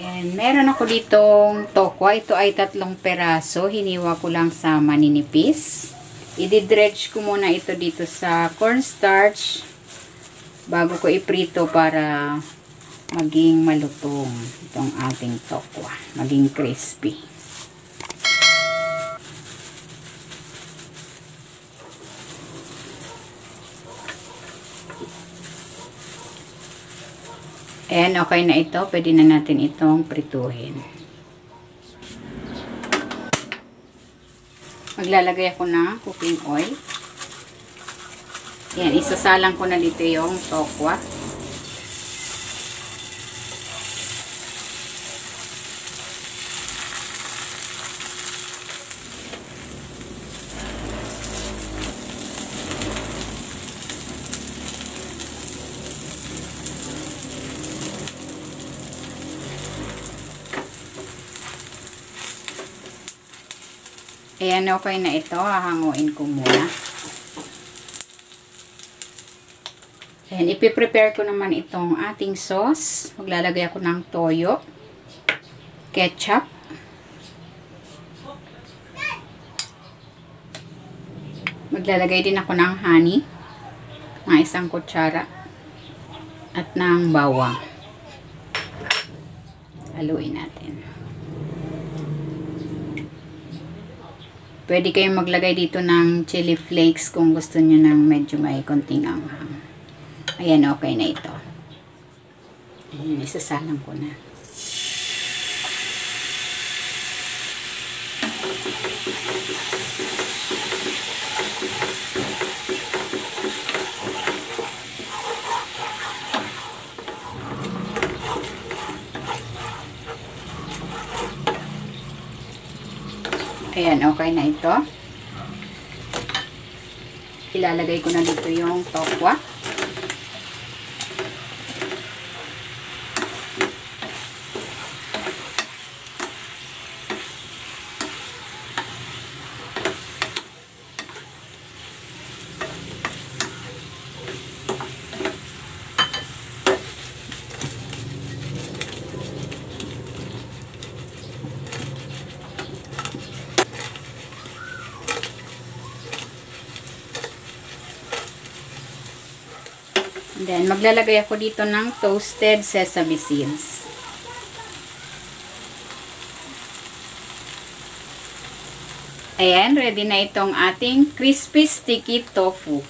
And meron ako ditong tokwa. Ito ay 3 peraso. Hiniwa ko lang sa maninipis. I-dredge ko muna ito dito sa cornstarch bago ko iprito para maging malutong itong ating tokwa. Maging crispy. And okay na ito. Pwede na natin itong prituhin. Maglalagay ako ng cooking oil. Yan, isasalang ko na dito yung tokwa. Ayan, okay na ito. Hahanguin ko muna. Ayan, ipiprepare ko naman itong ating sauce. Maglalagay ako ng toyo, ketchup, maglalagay din ako ng honey, mga 1 kutsara, at ng bawang. Haluin natin. Pwede kayong maglagay dito ng chili flakes kung gusto nyo ng medyo may konting anghang. Ayan, okay na ito. Ayan, isasalang ko na. Ayan, okay na ito. Ilalagay ko na dito yung tokwa. Then, maglalagay ako dito ng toasted sesame seeds. Ayan, ready na itong ating crispy sticky tofu.